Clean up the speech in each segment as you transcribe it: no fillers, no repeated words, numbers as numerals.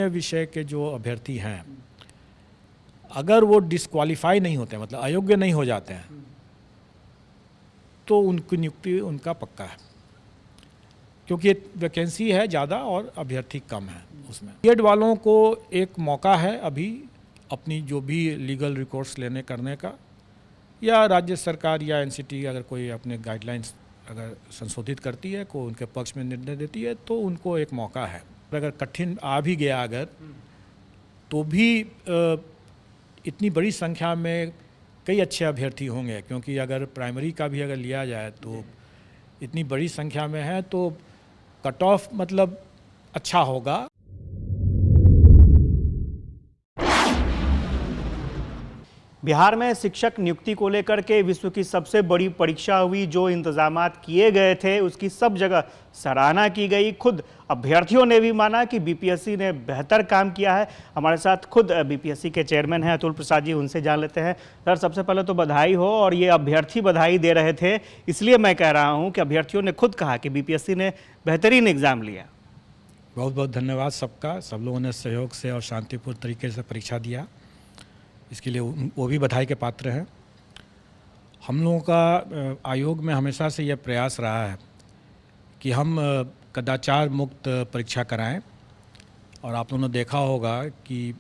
विषय के जो अभ्यर्थी हैं, अगर वो डिस्क्वालीफाई नहीं होते, मतलब अयोग्य नहीं हो जाते हैं, तो उनकी नियुक्ति उनका पक्का है, क्योंकि वैकेंसी है ज़्यादा और अभ्यर्थी कम है उसमें। बीएड वालों को एक मौका है अभी अपनी जो भी लीगल रिकॉर्ड्स लेने करने का, या राज्य सरकार या एनसीटी अगर कोई अपने गाइडलाइंस अगर संशोधित करती है, को उनके पक्ष में निर्णय देती है, तो उनको एक मौका है। अगर कठिन आ भी गया अगर, तो भी इतनी बड़ी संख्या में कई अच्छे अभ्यर्थी होंगे, क्योंकि अगर प्राइमरी का भी अगर लिया जाए तो इतनी बड़ी संख्या में है, तो कट ऑफ मतलब अच्छा होगा। बिहार में शिक्षक नियुक्ति को लेकर के विश्व की सबसे बड़ी परीक्षा हुई। जो इंतजामात किए गए थे उसकी सब जगह सराहना की गई। खुद अभ्यर्थियों ने भी माना कि बीपीएससी ने बेहतर काम किया है। हमारे साथ खुद बीपीएससी के चेयरमैन हैं अतुल प्रसाद जी, उनसे जान लेते हैं। सर, सबसे पहले तो बधाई हो। और ये अभ्यर्थी बधाई दे रहे थे, इसलिए मैं कह रहा हूँ कि अभ्यर्थियों ने खुद कहा कि बीपीएससी ने बेहतरीन एग्जाम लिया। बहुत बहुत धन्यवाद सबका। सब लोगों ने सहयोग से और शांतिपूर्ण तरीके से परीक्षा दिया, इसके लिए वो भी बधाई के पात्र हैं। हम लोगों का आयोग में हमेशा से यह प्रयास रहा है कि हम कदाचार मुक्त परीक्षा कराएं, और आप लोगों ने देखा होगा कि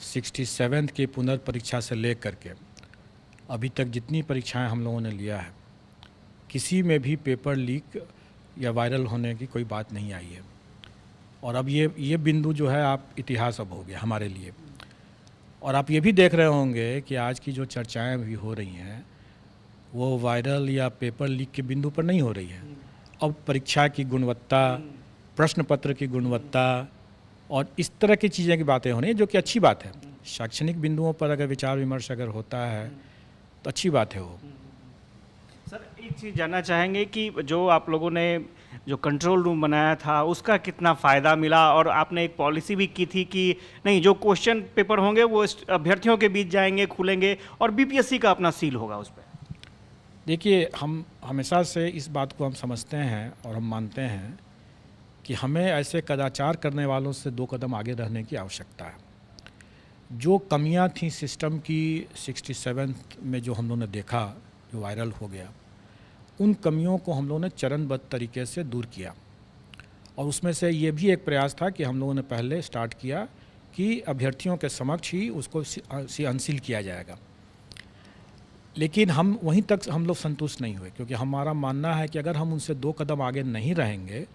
67th की पुनर्परीक्षा से लेकर के अभी तक जितनी परीक्षाएं हम लोगों ने लिया है, किसी में भी पेपर लीक या वायरल होने की कोई बात नहीं आई है। और अब ये बिंदु जो है आप इतिहास अब हो गया हमारे लिए। और आप ये भी देख रहे होंगे कि आज की जो चर्चाएं भी हो रही हैं वो वायरल या पेपर लीक के बिंदु पर नहीं हो रही है। अब परीक्षा की गुणवत्ता, प्रश्न पत्र की गुणवत्ता और इस तरह की चीज़ें की बातें हो रही हैं, जो कि अच्छी बात है। शैक्षणिक बिंदुओं पर अगर विचार विमर्श अगर होता है तो अच्छी बात है वो। सर, एक चीज़ जानना चाहेंगे कि जो आप लोगों ने जो कंट्रोल रूम बनाया था उसका कितना फ़ायदा मिला, और आपने एक पॉलिसी भी की थी कि नहीं, जो क्वेश्चन पेपर होंगे वो अभ्यर्थियों के बीच जाएंगे, खुलेंगे, और बीपीएससी का अपना सील होगा उस पर। देखिए, हम हमेशा से इस बात को हम समझते हैं और हम मानते हैं कि हमें ऐसे कदाचार करने वालों से 2 कदम आगे रहने की आवश्यकता है। जो कमियां थी सिस्टम की 67th में जो हम लोगों ने देखा, जो वायरल हो गया, उन कमियों को हम लोगों ने चरणबद्ध तरीके से दूर किया। और उसमें से ये भी एक प्रयास था कि हम लोगों ने पहले स्टार्ट किया कि अभ्यर्थियों के समक्ष ही उसको अनसील किया जाएगा। लेकिन हम वहीं तक हम लोग संतुष्ट नहीं हुए, क्योंकि हमारा मानना है कि अगर हम उनसे 2 कदम आगे नहीं रहेंगे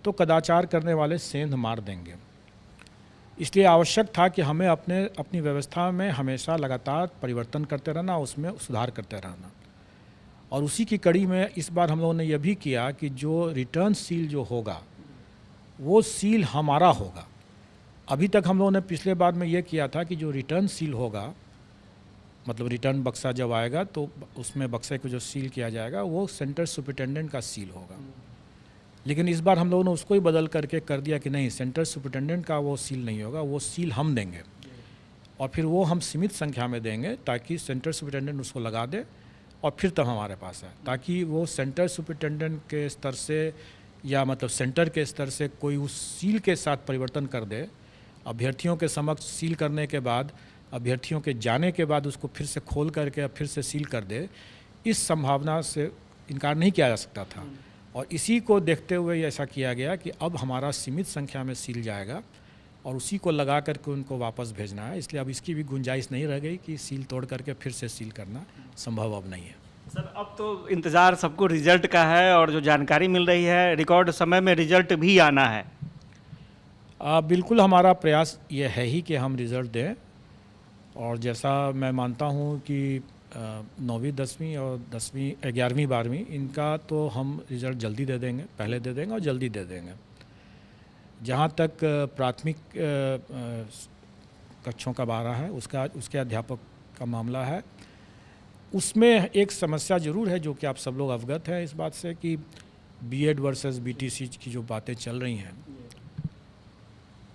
तो कदाचार करने वाले सेंध मार देंगे। इसलिए आवश्यक था कि हमें अपनी व्यवस्था में हमेशा लगातार परिवर्तन करते रहना, उसमें सुधार करते रहना। और उसी की कड़ी में इस बार हम लोगों ने यह भी किया कि जो रिटर्न सील जो होगा वो सील हमारा होगा। अभी तक हम लोगों ने पिछले बार में ये किया था कि जो रिटर्न सील होगा, मतलब रिटर्न बक्सा जब आएगा तो उसमें बक्से को जो सील किया जाएगा वो सेंटर सुपरिटेंडेंट का सील होगा। लेकिन इस बार हम लोगों ने उसको ही बदल करके कर दिया कि नहीं, सेंटर सुपरिटेंडेंट का वो सील नहीं होगा, वो सील हम देंगे। और फिर वो हम सीमित संख्या में देंगे ताकि सेंटर सुपरिटेंडेंट उसको लगा दे और फिर तब हमारे पास है, ताकि वो सेंटर सुपरिटेंडेंट के स्तर से या मतलब सेंटर के स्तर से कोई उस सील के साथ परिवर्तन कर दे। अभ्यर्थियों के समक्ष सील करने के बाद, अभ्यर्थियों के जाने के बाद उसको फिर से खोल करके फिर से सील कर दे, इस संभावना से इनकार नहीं किया जा सकता था। और इसी को देखते हुए ऐसा किया गया कि अब हमारा सीमित संख्या में सील जाएगा और उसी को लगा करके उनको वापस भेजना है। इसलिए अब इसकी भी गुंजाइश नहीं रह गई कि सील तोड़ करके फिर से सील करना संभव अब नहीं है। सर, अब तो इंतज़ार सबको रिजल्ट का है, और जो जानकारी मिल रही है रिकॉर्ड समय में रिजल्ट भी आना है। बिल्कुल, हमारा प्रयास ये है ही कि हम रिज़ल्ट दें। और जैसा मैं मानता हूँ कि 9वीं 10वीं और 10वीं 11वीं 12वीं इनका तो हम रिज़ल्ट जल्दी दे देंगे, पहले दे देंगे और जल्दी दे देंगे। जहाँ तक प्राथमिक कक्षों का बारह है, उसके अध्यापक का मामला है, उसमें एक समस्या ज़रूर है जो कि आप सब लोग अवगत हैं इस बात से कि बीएड वर्सेस बीटीसी की जो बातें चल रही हैं,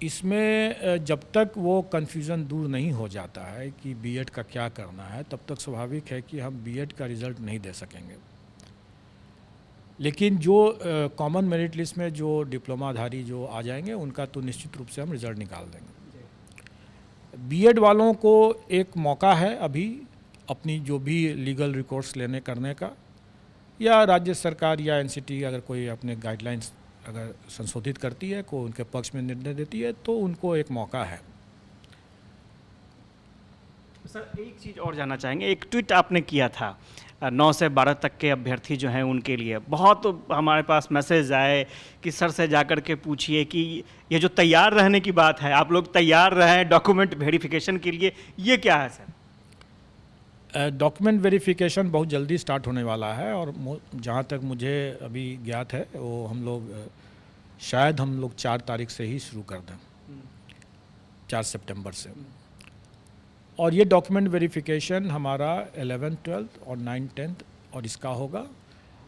इसमें जब तक वो कन्फ्यूज़न दूर नहीं हो जाता है कि बीएड का क्या करना है, तब तक स्वाभाविक है कि हम बीएड का रिज़ल्ट नहीं दे सकेंगे। लेकिन जो कॉमन मेरिट लिस्ट में जो डिप्लोमाधारी जो आ जाएंगे उनका तो निश्चित रूप से हम रिज़ल्ट निकाल देंगे। बीएड वालों को एक मौका है अभी अपनी जो भी लीगल रिकोर्स लेने करने का, या राज्य सरकार या एनसीटी अगर कोई अपने गाइडलाइंस अगर संशोधित करती है, को उनके पक्ष में निर्णय देती है, तो उनको एक मौका है। सर एक चीज़ और जानना चाहेंगे, एक ट्वीट आपने किया था 9 से 12 तक के अभ्यर्थी जो हैं उनके लिए, बहुत हमारे पास मैसेज आए कि सर से जाकर के पूछिए कि ये जो तैयार रहने की बात है, आप लोग तैयार रहें डॉक्यूमेंट वेरिफिकेशन के लिए, ये क्या है सर? डॉक्यूमेंट वेरिफिकेशन बहुत जल्दी स्टार्ट होने वाला है, और जहाँ तक मुझे अभी ज्ञात है वो हम लोग शायद 4 तारीख से ही शुरू कर दें, 4 सितंबर से। और ये डॉक्यूमेंट वेरिफिकेशन हमारा 11th 12th और 9th 10th और इसका होगा,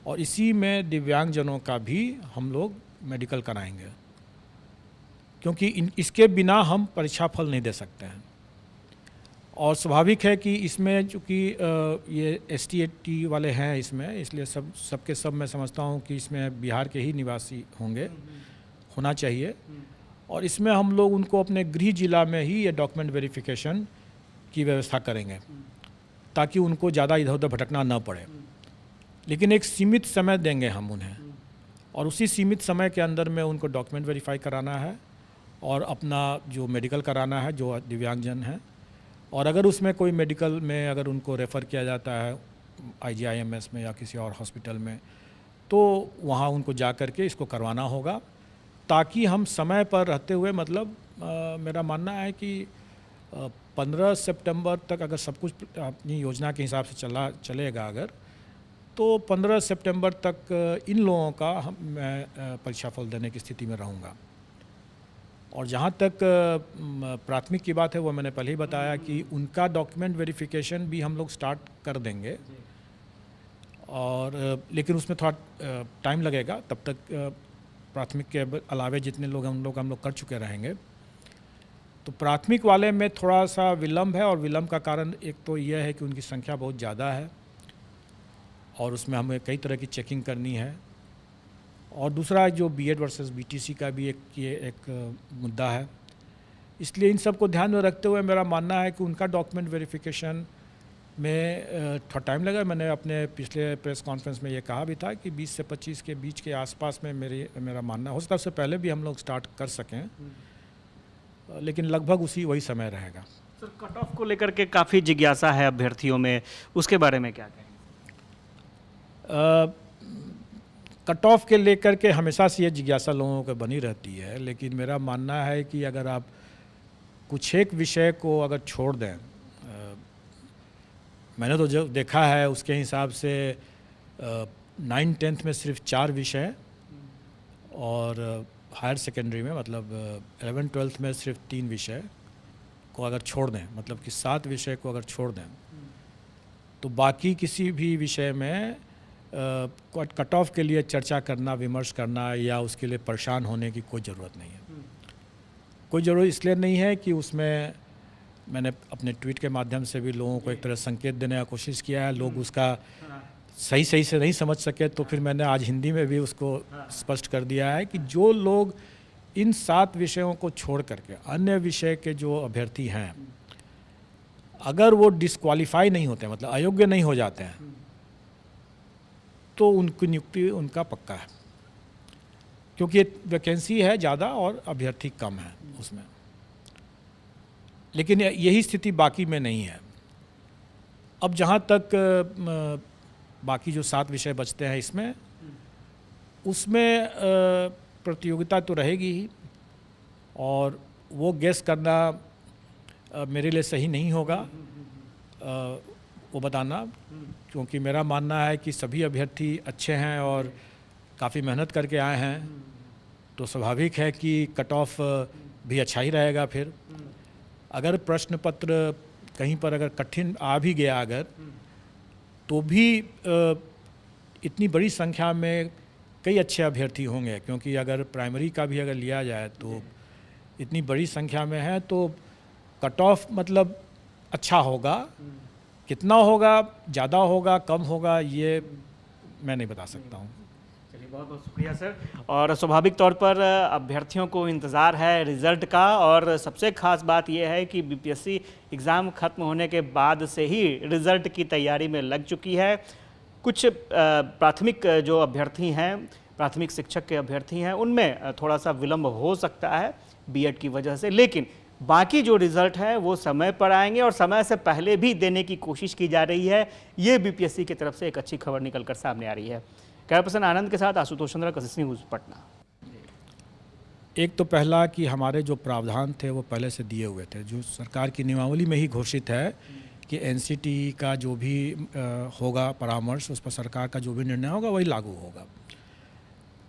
और इसी में दिव्यांगजनों का भी हम लोग मेडिकल कराएंगे, क्योंकि इसके बिना हम परीक्षा फल नहीं दे सकते हैं। और स्वाभाविक है कि इसमें चूँकि ये ST वाले हैं इसमें, इसलिए सबके सब मैं समझता हूँ कि इसमें बिहार के ही निवासी होना चाहिए, और इसमें हम लोग उनको अपने गृह जिला में ही ये डॉक्यूमेंट वेरिफिकेशन की व्यवस्था करेंगे, ताकि उनको ज़्यादा इधर उधर भटकना न पड़े। लेकिन एक सीमित समय देंगे हम उन्हें, और उसी सीमित समय के अंदर में उनको डॉक्यूमेंट वेरीफाई कराना है और अपना जो मेडिकल कराना है जो दिव्यांगजन हैं। और अगर उसमें कोई मेडिकल में अगर उनको रेफ़र किया जाता है IGIMS में या किसी और हॉस्पिटल में, तो वहाँ उनको जा कर के इसको करवाना होगा, ताकि हम समय पर रहते हुए, मतलब मेरा मानना है कि 15 सितंबर तक अगर सब कुछ अपनी योजना के हिसाब से चलेगा अगर, तो 15 सितंबर तक इन लोगों का मैं परीक्षा फल देने की स्थिति में रहूँगा। और जहाँ तक प्राथमिक की बात है, वो मैंने पहले ही बताया कि उनका डॉक्यूमेंट वेरिफिकेशन भी हम लोग स्टार्ट कर देंगे, और लेकिन उसमें थोड़ा टाइम लगेगा, तब तक प्राथमिक के अलावे जितने लोग हम लोग कर चुके रहेंगे। तो प्राथमिक वाले में थोड़ा सा विलम्ब है, और विलम्ब का कारण एक तो यह है कि उनकी संख्या बहुत ज़्यादा है और उसमें हमें कई तरह की चेकिंग करनी है, और दूसरा जो बीएड वर्सेस बीटीसी का भी एक मुद्दा है। इसलिए इन सब को ध्यान में रखते हुए मेरा मानना है कि उनका डॉक्यूमेंट वेरिफिकेशन में थोड़ा टाइम लगेगा। मैंने अपने पिछले प्रेस कॉन्फ्रेंस में ये कहा भी था कि 20 से 25 के बीच के आसपास में मेरा मानना हो सकता है, उससे पहले भी हम लोग स्टार्ट कर सकें, लेकिन लगभग वही समय रहेगा। सर कट ऑफ को लेकर के काफ़ी जिज्ञासा है अभ्यर्थियों में, उसके बारे में क्या कहेंगे? कट ऑफ के लेकर के हमेशा से ये जिज्ञासा लोगों को बनी रहती है, लेकिन मेरा मानना है कि अगर आप कुछ एक विषय को अगर छोड़ दें, मैंने तो जो देखा है उसके हिसाब से 9th 10th में सिर्फ 4 विषय, और हायर सेकेंडरी में मतलब 11th 12th में सिर्फ 3 विषय को अगर छोड़ दें, मतलब कि 7 विषय को अगर छोड़ दें, तो बाकी किसी भी विषय में कट ऑफ के लिए चर्चा करना, विमर्श करना या उसके लिए परेशान होने की कोई ज़रूरत नहीं है। कोई ज़रूरत इसलिए नहीं है कि उसमें मैंने अपने ट्वीट के माध्यम से भी लोगों को एक तरह संकेत देने का कोशिश किया है, लोग उसका सही से नहीं समझ सके, तो फिर मैंने आज हिंदी में भी उसको स्पष्ट कर दिया है कि जो लोग इन 7 विषयों को छोड़ करके अन्य विषय के जो अभ्यर्थी हैं, अगर वो डिस्क्वालीफाई नहीं होते, मतलब अयोग्य नहीं हो जाते हैं, तो उनकी नियुक्ति उनका पक्का है, क्योंकि वैकेंसी है ज़्यादा और अभ्यर्थी कम है उसमें। लेकिन यही स्थिति बाकी में नहीं है। अब जहाँ तक बाकी जो 7 विषय बचते हैं इसमें, उसमें प्रतियोगिता तो रहेगी ही, और वो गेस करना मेरे लिए सही नहीं होगा वो बताना, क्योंकि मेरा मानना है कि सभी अभ्यर्थी अच्छे हैं और काफ़ी मेहनत करके आए हैं, तो स्वाभाविक है कि कट ऑफ भी अच्छा ही रहेगा। फिर अगर प्रश्न पत्र कहीं पर अगर कठिन आ भी गया अगर, तो भी इतनी बड़ी संख्या में कई अच्छे अभ्यर्थी होंगे, क्योंकि अगर प्राइमरी का भी अगर लिया जाए तो इतनी बड़ी संख्या में है, तो कट ऑफ मतलब अच्छा होगा। कितना होगा, ज़्यादा होगा, कम होगा, ये मैं नहीं बता सकता हूँ। बहुत बहुत शुक्रिया सर। और स्वाभाविक तौर पर अभ्यर्थियों को इंतज़ार है रिज़ल्ट का, और सबसे ख़ास बात यह है कि बीपीएससी एग्ज़ाम ख़त्म होने के बाद से ही रिज़ल्ट की तैयारी में लग चुकी है। कुछ प्राथमिक जो अभ्यर्थी हैं, प्राथमिक शिक्षक के अभ्यर्थी हैं, उनमें थोड़ा सा विलम्ब हो सकता है बीएड की वजह से, लेकिन बाकी जो रिज़ल्ट है वो समय पर आएंगे और समय से पहले भी देने की कोशिश की जा रही है। ये बीपीएससी की तरफ से एक अच्छी खबर निकलकर सामने आ रही है। कैमरा पर्सन आनंद के साथ आशुतोष चंद्र, कशिश न्यूज़, पटना। एक तो पहला कि हमारे जो प्रावधान थे वो पहले से दिए हुए थे, जो सरकार की नियमावली में ही घोषित है कि एनसीटी का जो भी होगा परामर्श, उस पर सरकार का जो भी निर्णय होगा वही लागू होगा।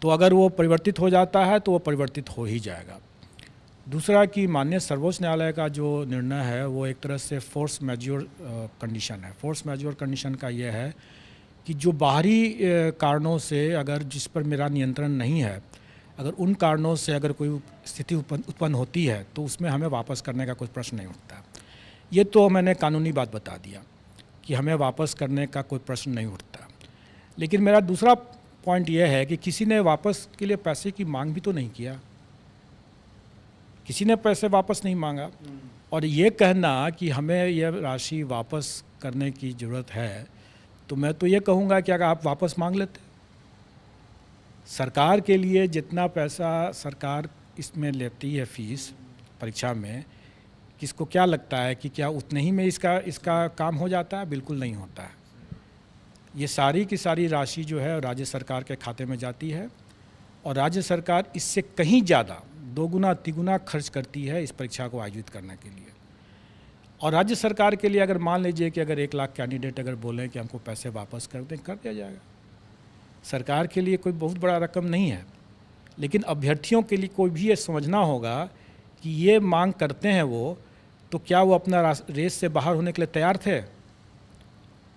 तो अगर वो परिवर्तित हो जाता है तो वो परिवर्तित हो ही जाएगा। दूसरा कि माननीय सर्वोच्च न्यायालय का जो निर्णय है वो एक तरह से फोर्स मैज्योर कंडीशन है। फोर्स मैज्योर कंडीशन का ये है कि जो बाहरी कारणों से, अगर जिस पर मेरा नियंत्रण नहीं है, अगर उन कारणों से अगर कोई स्थिति उत्पन्न होती है तो उसमें हमें वापस करने का कोई प्रश्न नहीं उठता। ये तो मैंने कानूनी बात बता दिया कि हमें वापस करने का कोई प्रश्न नहीं उठता। लेकिन मेरा दूसरा पॉइंट ये है कि किसी ने वापस के लिए पैसे की मांग भी तो नहीं किया, किसी ने पैसे वापस नहीं मांगा। और ये कहना कि हमें यह राशि वापस करने की ज़रूरत है, तो मैं तो ये कहूँगा कि अगर आप वापस मांग लेते, सरकार के लिए जितना पैसा सरकार इसमें लेती है फीस परीक्षा में, किसको क्या लगता है कि क्या उतने ही में इसका काम हो जाता है? बिल्कुल नहीं होता है। ये सारी की सारी राशि जो है राज्य सरकार के खाते में जाती है और राज्य सरकार इससे कहीं ज़्यादा, दोगुना तिगुना खर्च करती है इस परीक्षा को आयोजित करने के लिए। और राज्य सरकार के लिए अगर मान लीजिए कि अगर 1 लाख कैंडिडेट अगर बोलें कि हमको पैसे वापस कर दें, कर दिया जाएगा। सरकार के लिए कोई बहुत बड़ा रकम नहीं है, लेकिन अभ्यर्थियों के लिए कोई भी ये समझना होगा कि ये मांग करते हैं वो, तो क्या वो अपना रेस से बाहर होने के लिए तैयार थे?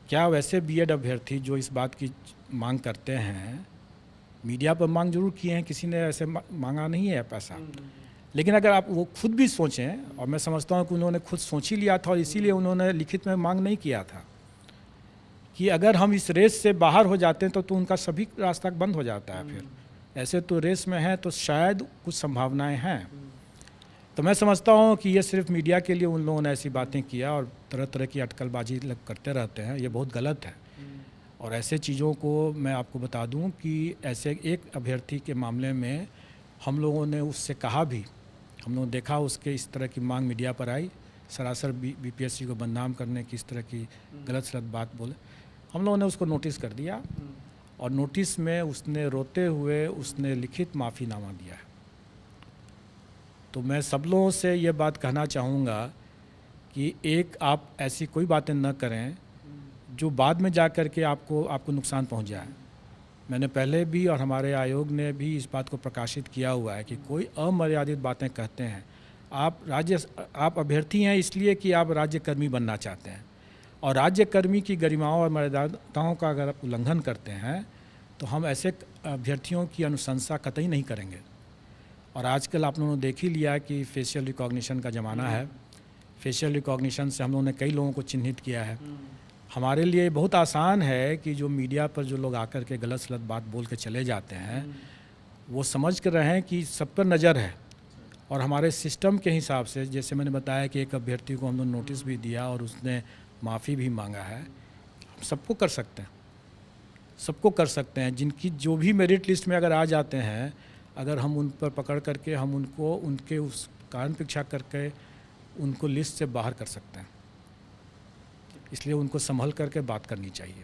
क्या वैसे बीएड अभ्यर्थी जो इस बात की मांग करते हैं, मीडिया पर मांग जरूर किए हैं, किसी ने ऐसे मांगा नहीं है पैसा, लेकिन अगर आप वो खुद भी सोचें, और मैं समझता हूँ कि उन्होंने खुद सोच ही लिया था और इसीलिए उन्होंने लिखित में मांग नहीं किया था कि अगर हम इस रेस से बाहर हो जाते हैं तो उनका सभी रास्ता बंद हो जाता है। फिर ऐसे तो रेस में है तो शायद कुछ संभावनाएं हैं। तो मैं समझता हूँ कि ये सिर्फ मीडिया के लिए उन लोगों ने ऐसी बातें किया और तरह तरह की अटकलबाजी करते रहते हैं, ये बहुत गलत है। और ऐसे चीज़ों को मैं आपको बता दूं कि ऐसे एक अभ्यर्थी के मामले में हम लोगों ने उससे कहा भी, हम लोगों ने देखा उसके इस तरह की मांग मीडिया पर आई, सरासर बीपीएससी को बदनाम करने की इस तरह की गलत सलत बात बोले, हम लोगों ने उसको नोटिस कर दिया और नोटिस में उसने रोते हुए उसने लिखित माफ़ीनामा दिया है। तो मैं सब लोगों से ये बात कहना चाहूँगा कि एक आप ऐसी कोई बातें न करें जो बाद में जा कर के आपको नुकसान पहुंच जाए। मैंने पहले भी और हमारे आयोग ने भी इस बात को प्रकाशित किया हुआ है कि कोई अमर्यादित बातें कहते हैं, आप अभ्यर्थी हैं इसलिए कि आप राज्यकर्मी बनना चाहते हैं, और राज्यकर्मी की गरिमाओं और मर्यादाओं का अगर आप उल्लंघन करते हैं तो हम ऐसे अभ्यर्थियों की अनुशंसा कतई नहीं करेंगे। और आजकल आप लोगों ने देख ही लिया कि फेशियल रिकॉग्निशन का ज़माना है। फेशियल रिकॉग्निशन से हम लोगों ने कई लोगों को चिन्हित किया है। हमारे लिए बहुत आसान है कि जो मीडिया पर जो लोग आकर के गलत सलत बात बोल के चले जाते हैं, वो समझ कर रहें कि सब पर नज़र है। और हमारे सिस्टम के हिसाब से, जैसे मैंने बताया कि एक अभ्यर्थी को हम लोग नोटिस भी दिया और उसने माफ़ी भी मांगा है, हम सबको कर सकते हैं, सबको कर सकते हैं। जिनकी जो भी मेरिट लिस्ट में अगर आ जाते हैं, अगर हम उन पर पकड़ करके हम उनको उनके उस कारण परीक्षा करके उनको लिस्ट से बाहर कर सकते हैं। इसलिए उनको संभल करके बात करनी चाहिए।